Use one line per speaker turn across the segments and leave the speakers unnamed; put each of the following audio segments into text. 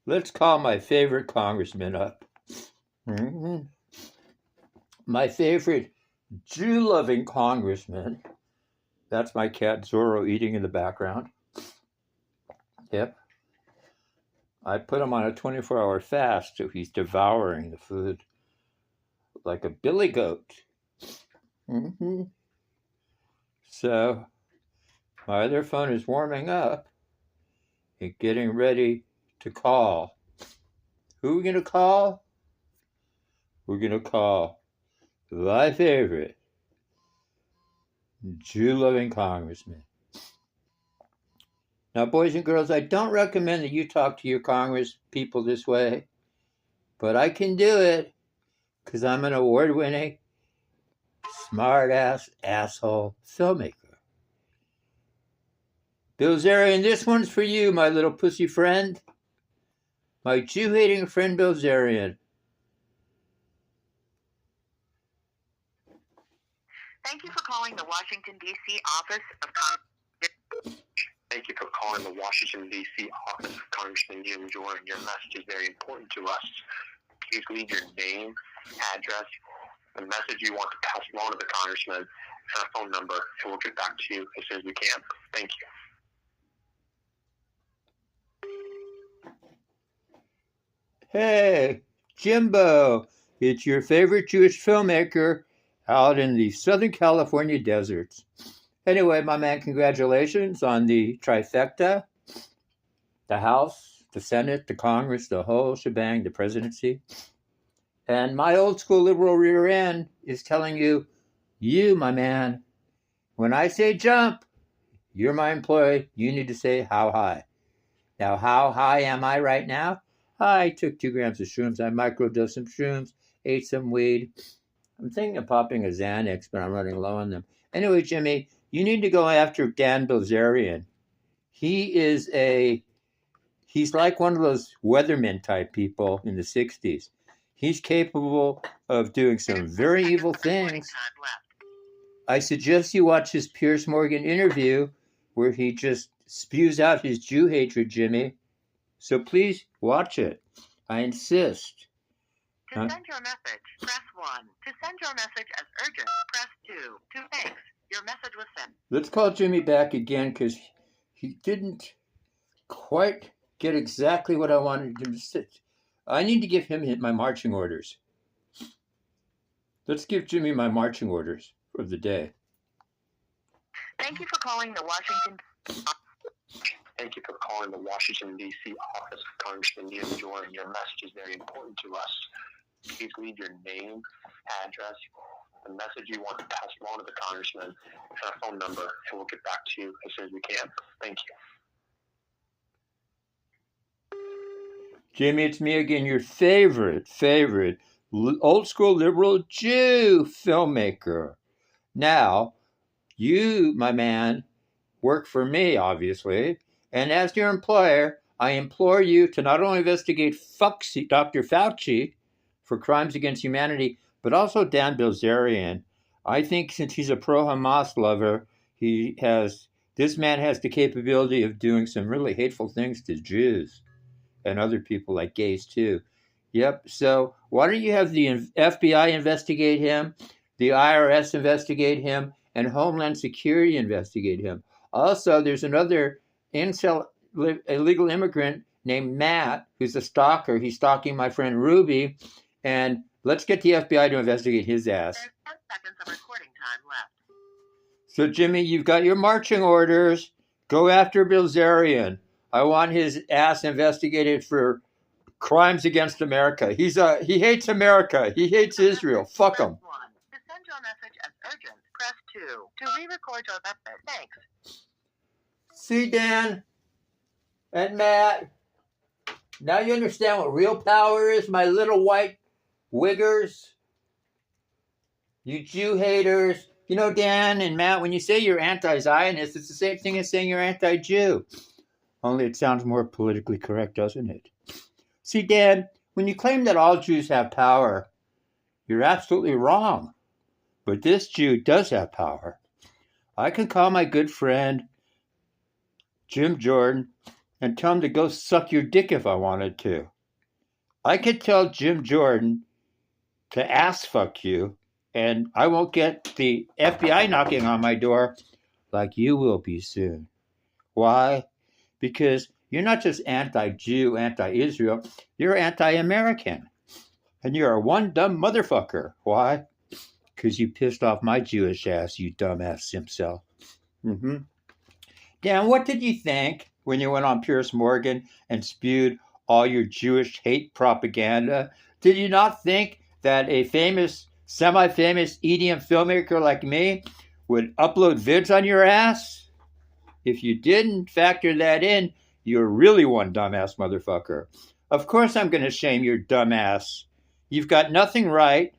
Let's call my favorite congressman up. My favorite Jew-loving congressman. That's my cat Zorro eating in the background. Yep. I put him on a 24-hour fast, so he's devouring the food like a billy goat. So my other phone is warming up and getting ready to call. Who are we going to call? We're going to call my favorite Jew-loving congressman. Now, boys and girls, I don't recommend that you talk to your Congress people this way, but I can do it because I'm an award-winning, smart-ass asshole filmmaker. Bilzerian, this one's for you, my little pussy friend. My Jew-hating friend Bilzerian.
Thank you for calling the Washington, D.C. office of Congressman.
Thank you for calling the Washington, D.C. office of Congressman Jin Jordan. Your message is very important to us. Please leave your name, address, the message you want to pass along to the congressman, and a phone number, and we'll get back to you as soon as we can. Thank you.
Hey, Jimbo, it's your favorite Jewish filmmaker out in the Southern California deserts. Anyway, my man, congratulations on the trifecta, the House, the Senate, the Congress, the whole shebang, the presidency. And my old school liberal rear end is telling you, my man, when I say jump, you're my employee, you need to say how high. Now, how high am I right now? I took 2 grams of shrooms, I microdosed some shrooms, ate some weed. I'm thinking of popping a Xanax, but I'm running low on them. Anyway, Jimmy, you need to go after Dan Bilzerian. He's like one of those weatherman type people in the 60s. He's capable of doing some very evil things. I suggest you watch his Piers Morgan interview where he just spews out his Jew hatred, Jimmy. So please watch it. I insist.
To send your message, press 1. To send your message as urgent, press 2. Thanks. Your message was sent.
Let's call Jimmy back again because he didn't quite get exactly what I wanted him to say. I need to give him my marching orders. Let's give Jimmy my marching orders for the day.
Thank you for calling the Washington.
Thank you for calling the Washington, D.C. office of Congressman Jin Jordan. Your message is very important to us. Please leave your name, address, the message you want to pass along to the congressman, and a phone number, and we'll get back to you as soon as we can. Thank you.
Jimmy, it's me again, your favorite old school liberal Jew filmmaker. Now, you, my man, work for me, obviously, and as your employer, I implore you to not only investigate Dr. Fauci for crimes against humanity, but also Dan Bilzerian. I think since he's a pro-Hamas lover, this man has the capability of doing some really hateful things to Jews and other people like gays too. Yep, so why don't you have the FBI investigate him, the IRS investigate him, and Homeland Security investigate him. Also, there's another illegal immigrant named Matt, who's a stalker. He's stalking my friend Ruby, and let's get the FBI to investigate his ass.
There's 10 seconds of recording time left.
So, Jimmy, you've got your marching orders. Go after Bilzerian. I want his ass investigated for crimes against America. He hates America. He hates Israel. Fuck him.
To send your message as urgent, press 2. To re-record your message, thanks.
See, Dan and Matt, now you understand what real power is, my little white wiggers? You Jew haters. You know, Dan and Matt, when you say you're anti-Zionist, it's the same thing as saying you're anti-Jew. Only it sounds more politically correct, doesn't it? See, Dan, when you claim that all Jews have power, you're absolutely wrong. But this Jew does have power. I can call my good friend Jim Jordan, and tell him to go suck your dick if I wanted to. I could tell Jim Jordan to ass fuck you, and I won't get the FBI knocking on my door like you will be soon. Why? Because you're not just anti-Jew, anti-Israel, you're anti-American. And you're a one dumb motherfucker. Why? Because you pissed off my Jewish ass, you dumbass simp-cell. Dan, what did you think when you went on Piers Morgan and spewed all your Jewish hate propaganda? Did you not think that a famous, semi-famous EDM filmmaker like me would upload vids on your ass? If you didn't factor that in, you're really one dumbass motherfucker. Of course I'm going to shame your dumbass. You've got nothing right,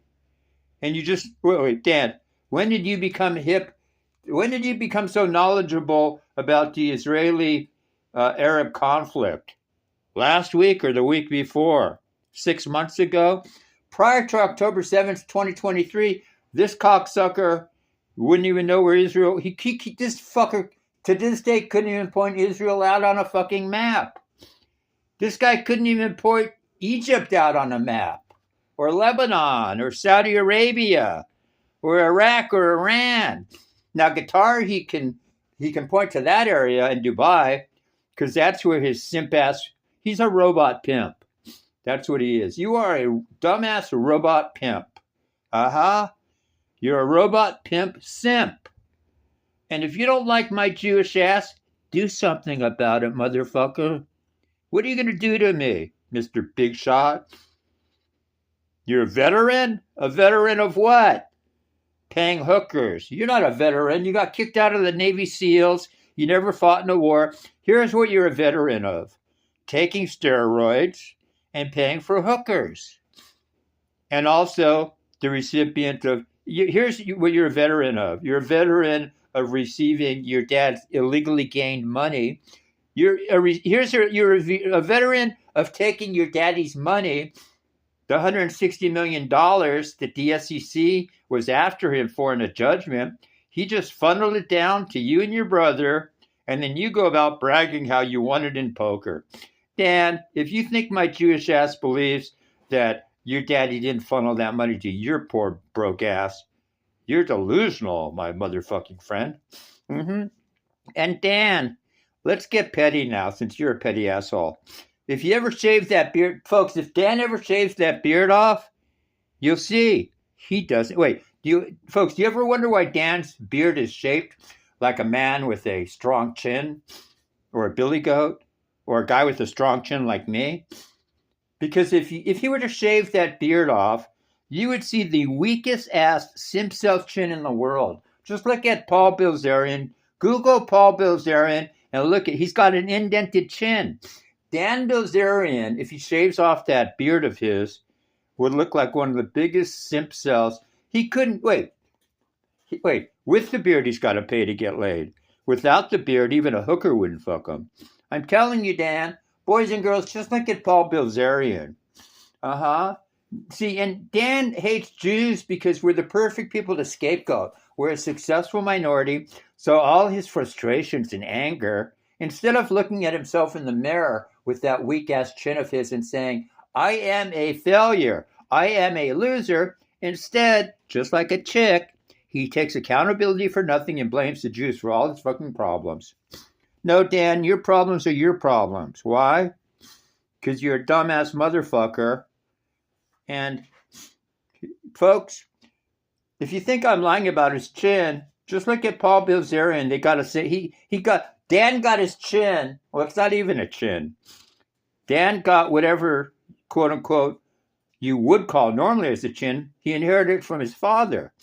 and you just... Wait, Dan, when did you become hip? When did you become so knowledgeable about the Israeli-Arab conflict? Last week or the week before? 6 months ago? Prior to October 7th, 2023, this cocksucker wouldn't even know where Israel... This fucker, to this day, couldn't even point Israel out on a fucking map. This guy couldn't even point Egypt out on a map, or Lebanon, or Saudi Arabia, or Iraq, or Iran. Now, Qatar, he can point to that area in Dubai, because that's where his simp ass... He's a robot pimp. That's what he is. You are a dumbass robot pimp. You're a robot pimp simp. And if you don't like my Jewish ass, do something about it, motherfucker. What are you going to do to me, Mr. Big Shot? You're a veteran? A veteran of what? Paying hookers. You're not a veteran. You got kicked out of the Navy SEALs. You never fought in a war. Here's what you're a veteran of. Taking steroids and paying for hookers. And also the recipient of... Here's what you're a veteran of. You're a veteran of receiving your dad's illegally gained money. You're a veteran of taking your daddy's money, the $160 million that the SEC was after him for in a judgment. He just funneled it down to you and your brother, and then you go about bragging how you won it in poker. Dan, if you think my Jewish ass believes that your daddy didn't funnel that money to your poor broke ass, you're delusional, my motherfucking friend. And Dan, let's get petty now, since you're a petty asshole. If you ever shave that beard, folks, if Dan ever shaves that beard off, you'll see he doesn't. Wait, do you ever wonder why Dan's beard is shaped like a man with a strong chin, or a billy goat, or a guy with a strong chin like me? Because if he were to shave that beard off, you would see the weakest ass simp self chin in the world. Just look at Paul Bilzerian. Google Paul Bilzerian and look at, he's got an indented chin. Dan Bilzerian, if he shaves off that beard of his, would look like one of the biggest simp cells. He couldn't, wait, with the beard he's got to pay to get laid. Without the beard, even a hooker wouldn't fuck him. I'm telling you, Dan, boys and girls, just look at Paul Bilzerian. See, and Dan hates Jews because we're the perfect people to scapegoat. We're a successful minority, so all his frustrations and anger, instead of looking at himself in the mirror with that weak-ass chin of his and saying, I am a failure, I am a loser, instead, just like a chick, he takes accountability for nothing and blames the Jews for all his fucking problems. No, Dan, your problems are your problems. Why? Because you're a dumbass motherfucker. And, folks, if you think I'm lying about his chin, just look at Paul Bilzerian. They got to say Dan got his chin. Well, it's not even a chin. Dan got whatever, quote unquote, you would call normally as a chin. He inherited it from his father.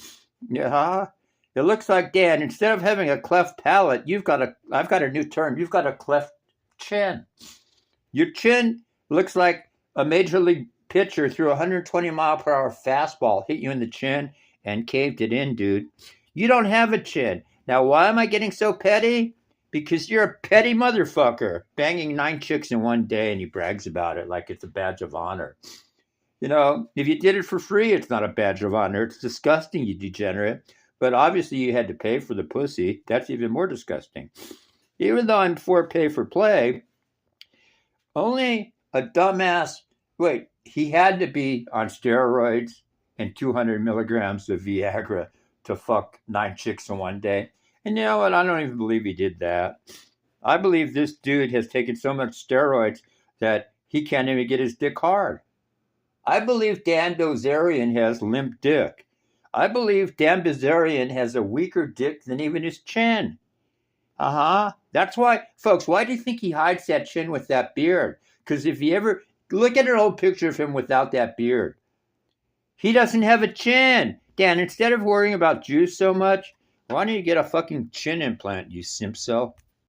Yeah, it looks like Dan. Instead of having a cleft palate, I've got a new term. You've got a cleft chin. Your chin looks like a major league pitcher threw a 120-mile-per-hour fastball, hit you in the chin, and caved it in, dude. You don't have a chin. Now, why am I getting so petty? Because you're a petty motherfucker, banging 9 chicks in one day, and he brags about it like it's a badge of honor. You know, if you did it for free, it's not a badge of honor. It's disgusting, you degenerate. But obviously you had to pay for the pussy. That's even more disgusting. Even though I'm for pay for play, Only a dumbass. Wait, he had to be on steroids and 200 milligrams of Viagra to fuck 9 chicks in one day. And you know what? I don't even believe he did that. I believe this dude has taken so much steroids that he can't even get his dick hard. I believe Dan Bilzerian has limp dick. I believe Dan Bilzerian has a weaker dick than even his chin. That's why, folks, why do you think he hides that chin with that beard? Because if you ever look at an old picture of him without that beard, he doesn't have a chin. Dan, instead of worrying about Jews so much, why don't you get a fucking chin implant, you simp cell?